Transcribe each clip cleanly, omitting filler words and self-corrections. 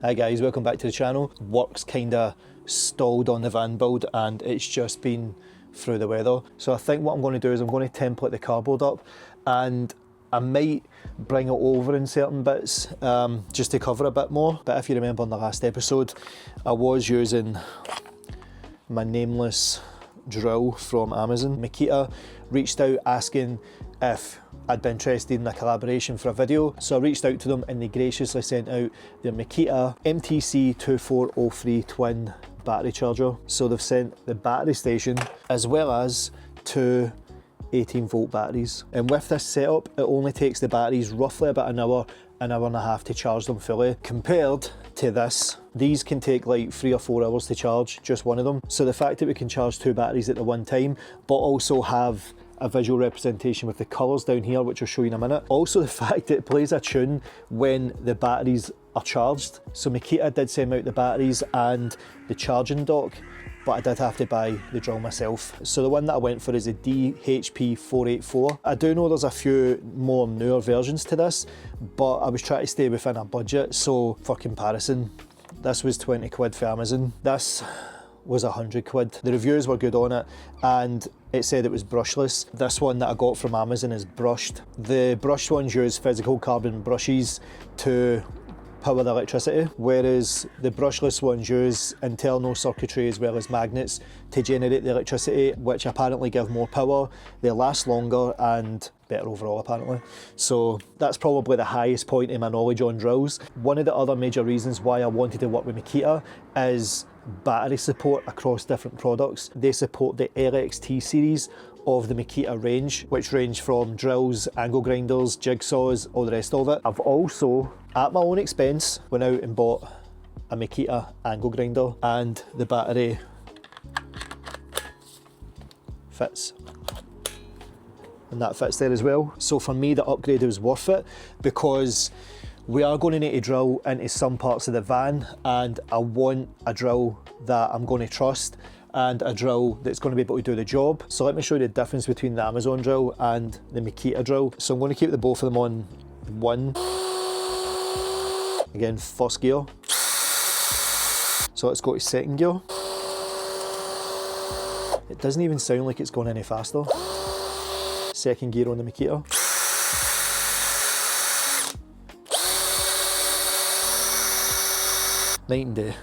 Hi guys, welcome back to the channel. Work's kinda stalled on the van build and it's just been through the weather. So I think what I'm going to do is I'm going to template the cardboard up and I might bring it over in certain bits just to cover a bit more. But if you remember in the last episode, I was using my nameless drill from Amazon. Makita reached out asking if I'd be interested in a collaboration for a video, so I reached out to them and they graciously sent out the Makita MTC2403 twin battery charger. So they've sent the battery station as well as two 18-volt batteries, and with this setup it only takes the batteries roughly about an hour and a half to charge them fully, compared to this. These can take like 3 or 4 hours to charge, just one of them. So the fact that we can charge two batteries at the one time but also have a visual representation with the colours down here, which I'll show you in a minute. Also the fact that it plays a tune when the batteries are charged. So Makita did send out the batteries and the charging dock, but I did have to buy the drill myself. So the one that I went for is a DHP484. I do know there's a few more newer versions to this, but I was trying to stay within a budget. So for comparison, this was 20 quid for Amazon. This was 100 quid. The reviews were good on it and it said it was brushless. This one that I got from Amazon is brushed. The brushed ones use physical carbon brushes to power the electricity, whereas the brushless ones use internal circuitry as well as magnets to generate the electricity, which apparently give more power, they last longer and better overall apparently. So that's probably the highest point in my knowledge on drills. One of the other major reasons why I wanted to work with Makita is battery support across different products. They support the LXT series of the Makita range, which range from drills, angle grinders, jigsaws, all the rest of it. I've also, at my own expense, went out and bought a Makita angle grinder, and the battery fits. And that fits there as well. So for me, the upgrade was worth it because we are going to need to drill into some parts of the van, and I want a drill that I'm going to trust and a drill that's going to be able to do the job. So let me show you the difference between the Amazon drill and the Makita drill. So I'm going to keep the both of them on one. Again, first gear. So let's go to second gear. It doesn't even sound like it's going any faster. Second gear on the Makita. Night and day.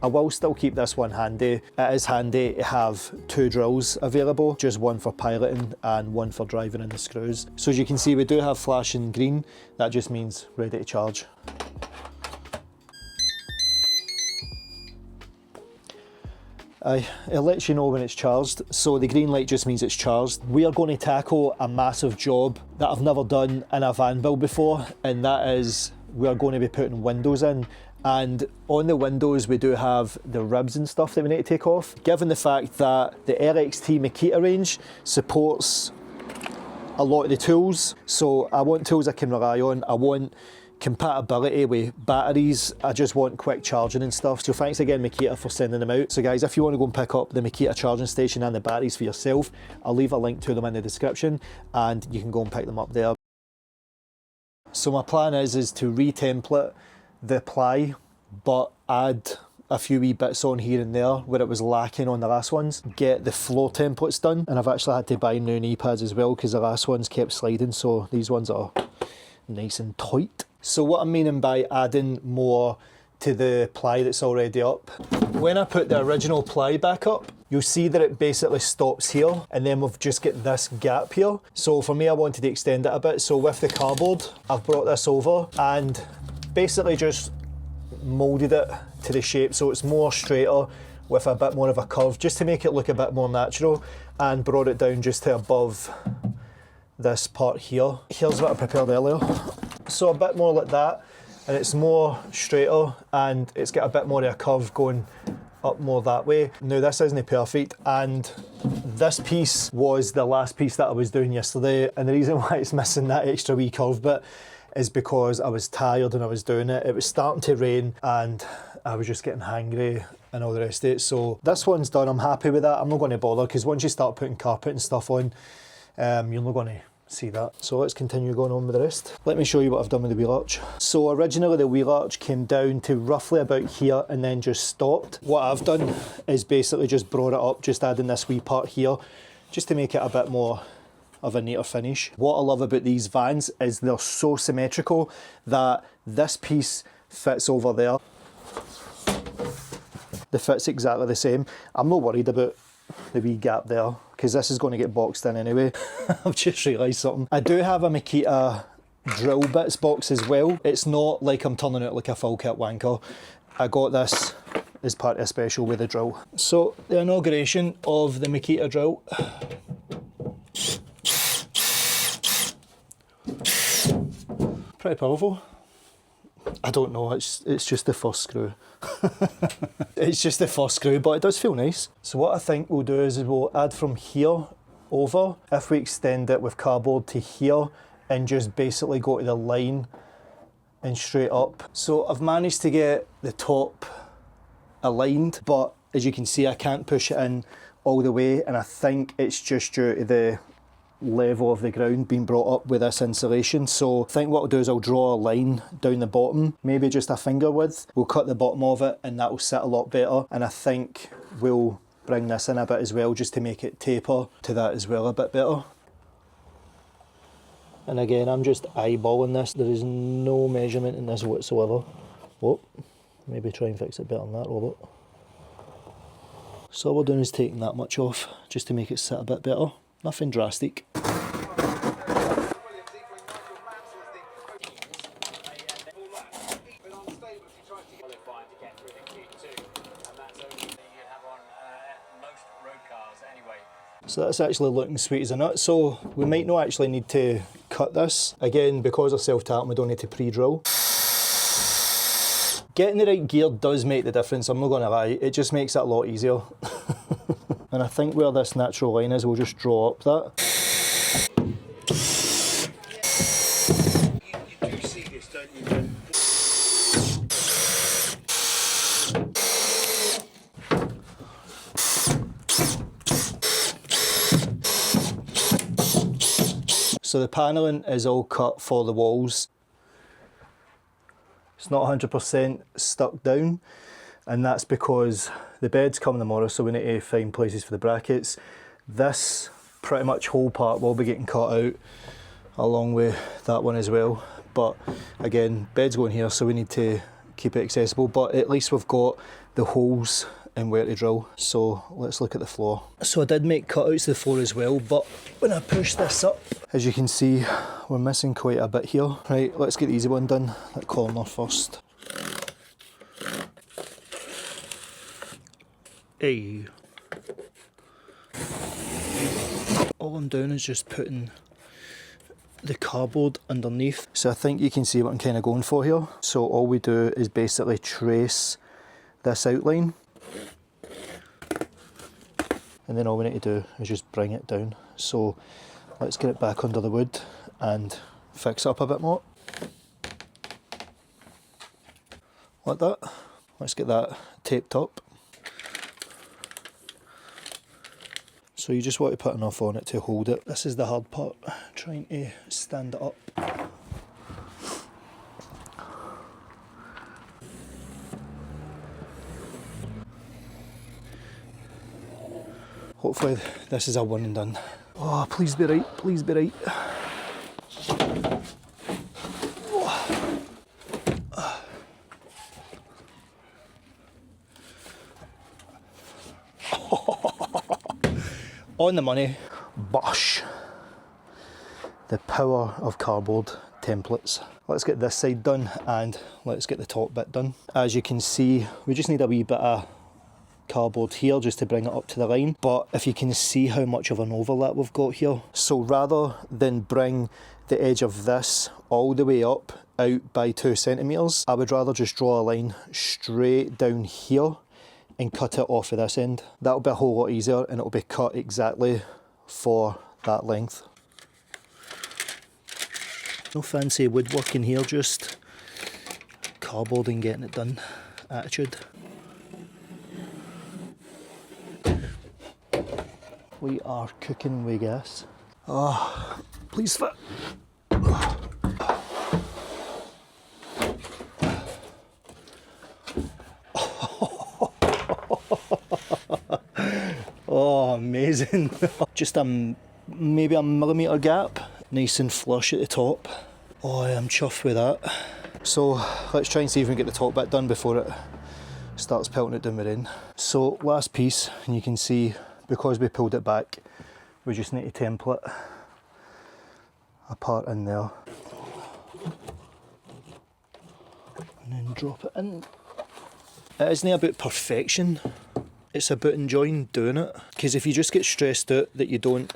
I will still keep this one handy. It is handy to have two drills available, just one for piloting and one for driving in the screws. So as you can see, we do have flashing green. That just means ready to charge. It lets you know when it's charged, so the green light just means it's charged. We are going to tackle a massive job that I've never done in a van build before, and that is we are going to be putting windows in. And on the windows we do have the ribs and stuff that we need to take off. Given the fact that the LXT Makita range supports a lot of the tools, so I want tools I can rely on, I want compatibility with batteries, I just want quick charging and stuff. So thanks again Makita for sending them out. So guys, if you want to go and pick up the Makita charging station and the batteries for yourself, I'll leave a link to them in the description and you can go and pick them up there. So my plan is to re-template the ply but add a few wee bits on here and there where it was lacking on the last ones, get the floor templates done, and I've actually had to buy new knee pads as well because the last ones kept sliding, so these ones are nice and tight. So what I'm meaning by adding more to the ply that's already up, when I put the original ply back up, you'll see that it basically stops here and then we've just got this gap here. So for me, I wanted to extend it a bit, so with the cardboard I've brought this over and basically just moulded it to the shape so it's more straighter with a bit more of a curve, just to make it look a bit more natural, and brought it down just to above this part here. Here's what I prepared earlier. So a bit more like that, and it's more straighter and it's got a bit more of a curve going up more that way. Now this isn't perfect, and this piece was the last piece that I was doing yesterday, and the reason why it's missing that extra wee curve bit is because I was tired and I was doing it. It was starting to rain and I was just getting hangry and all the rest of it. So this one's done, I'm happy with that. I'm not going to bother because once you start putting carpet and stuff on, you're not going to see that. So let's continue going on with the rest. Let me show you what I've done with the wheel arch. So originally the wheel arch came down to roughly about here and then just stopped. What I've done is basically just brought it up, just adding this wee part here, just to make it a bit more of a neater finish. What I love about these vans is they're so symmetrical that this piece fits over there. The fit's exactly the same. I'm not worried about the wee gap there because this is going to get boxed in anyway. I've just realised something. I do have a Makita drill bits box as well. It's not like I'm turning out like a full kit wanker. I got this as part of a special with a drill. So the inauguration of the Makita drill. Pretty powerful. I don't know, it's just the first screw. It's just the first screw, but it does feel nice. So what I think we'll do is we'll add from here over, if we extend it with cardboard to here and just basically go to the line and straight up. So I've managed to get the top aligned, but as you can see I can't push it in all the way, and I think it's just due to the level of the ground being brought up with this insulation. So I think what I'll do is I'll draw a line down the bottom, maybe just a finger width. We'll cut the bottom of it and that will sit a lot better, and I think we'll bring this in a bit as well just to make it taper to that as well a bit better. And again, I'm just eyeballing this. There is no measurement in this whatsoever. Oh, maybe try and fix it better than that, Robert. So all we're doing is taking that much off just to make it sit a bit better. Nothing drastic. So that's actually looking sweet as a nut. So we might not actually need to cut this. Again, because of self-tapping, we don't need to pre-drill. Getting the right gear does make the difference, I'm not going to lie. It just makes it a lot easier. And I think where this natural line is, we'll just draw up that. You do see this, don't you? So the panelling is all cut for the walls. It's not 100% stuck down, and that's because the bed's coming tomorrow, so we need to find places for the brackets. This pretty much whole part will be getting cut out along with that one as well. But again, bed's going here, so we need to keep it accessible, but at least we've got the holes and where to drill. So let's look at the floor. So I did make cutouts to the floor as well, but when I push this up, as you can see, we're missing quite a bit here. Right, let's get the easy one done, that corner first. Hey. All I'm doing is just putting the cardboard underneath. So I think you can see what I'm kind of going for here. So all we do is basically trace this outline, and then all we need to do is just bring it down. So let's get it back under the wood and fix it up a bit more. Like that. Let's get that taped up. So you just want to put enough on it to hold it. This is the hard part, trying to stand it up. Hopefully this is a one and done. Oh, please be right, please be right. On the money. Bosh. The power of cardboard templates. Let's get this side done and let's get the top bit done. As you can see, we just need a wee bit of cardboard here just to bring it up to the line, but if you can see how much of an overlap we've got here. So rather than bring the edge of this all the way up out by 2 centimeters, I would rather just draw a line straight down here and cut it off of this end. That'll be a whole lot easier and it'll be cut exactly for that length. No fancy woodworking here, just cardboard and getting it done attitude. We are cooking with gas. Oh, please fit. Oh, amazing. Just maybe a millimetre gap, nice and flush at the top. Oh, I'm chuffed with that. So let's try and see if we can get the top bit done before it starts pelting it down with rain. So last piece, and you can see because we pulled it back, we just need to template a part in there. And then drop it in. It isn't about perfection, it's about enjoying doing it. Because if you just get stressed out that you don't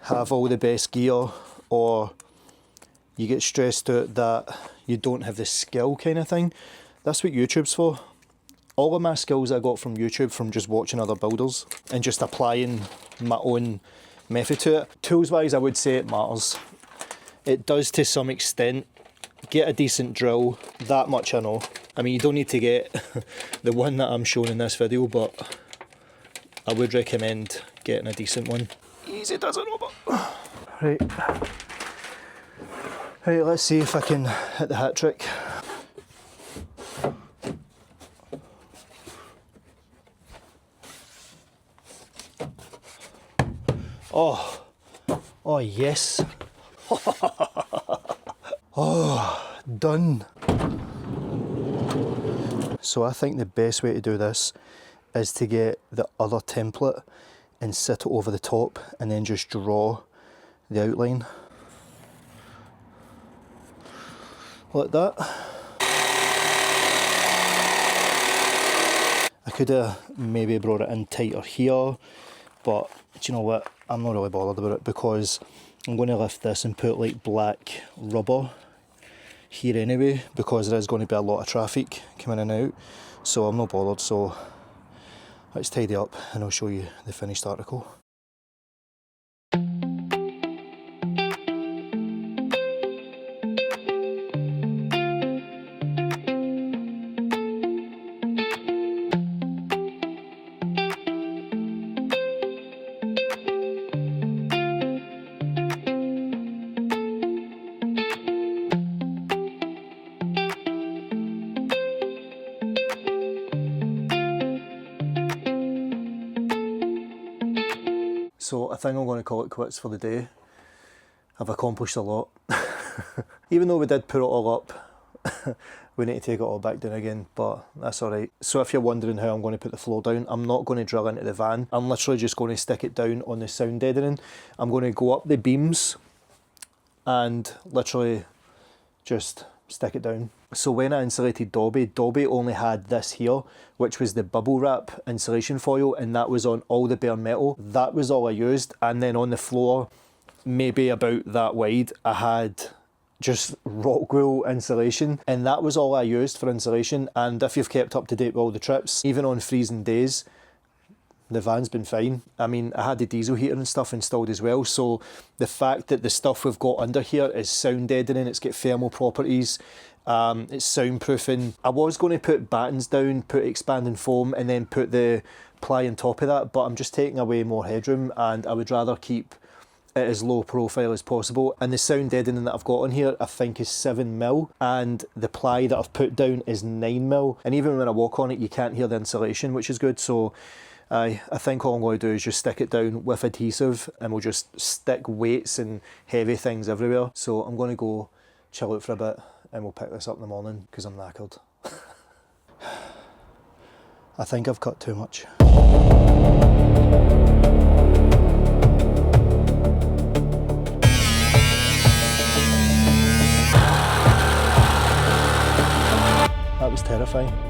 have all the best gear, or you get stressed out that you don't have the skill kind of thing, that's what YouTube's for. All of my skills I got from YouTube, from just watching other builders and just applying my own method to it. Tools wise, I would say it matters. It does to some extent. Get a decent drill, that much I know. I mean, you don't need to get the one that I'm showing in this video, but I would recommend getting a decent one. Easy does it, Robert. Right, let's see if I can hit the hat trick. Oh yes. Oh, done. So I think the best way to do this is to get the other template and sit it over the top and then just draw the outline. Like that. I could have maybe brought it in tighter here, but do you know what? I'm not really bothered about it because I'm going to lift this and put like black rubber here anyway, because there is going to be a lot of traffic coming in and out, so I'm not bothered. So let's tidy up and I'll show you the finished article. So I think I'm going to call it quits for the day. I've accomplished a lot. Even though we did put it all up, we need to take it all back down again, but that's alright. So if you're wondering how I'm going to put the floor down, I'm not going to drill into the van. I'm literally just going to stick it down on the sound deadening. I'm going to go up the beams and literally just stick it down. So when I insulated Dobby only had this here, which was the bubble wrap insulation foil, and that was on all the bare metal. That was all I used. And then on the floor, maybe about that wide, I had just rock wool insulation, and that was all I used for insulation. And if you've kept up to date with all the trips, even on freezing days, the van's been fine. I mean, I had the diesel heater and stuff installed as well, so the fact that the stuff we've got under here is sound deadening, it's got thermal properties, it's soundproofing. I was going to put battens down, put expanding foam, and then put the ply on top of that, but I'm just taking away more headroom, and I would rather keep it as low profile as possible. And the sound deadening that I've got on here I think is 7mm, and the ply that I've put down is 9mm, and even when I walk on it you can't hear the insulation, which is good. So I think all I'm going to do is just stick it down with adhesive, and we'll just stick weights and heavy things everywhere. So I'm going to go chill out for a bit and we'll pick this up in the morning because I'm knackered. I think I've cut too much. That was terrifying.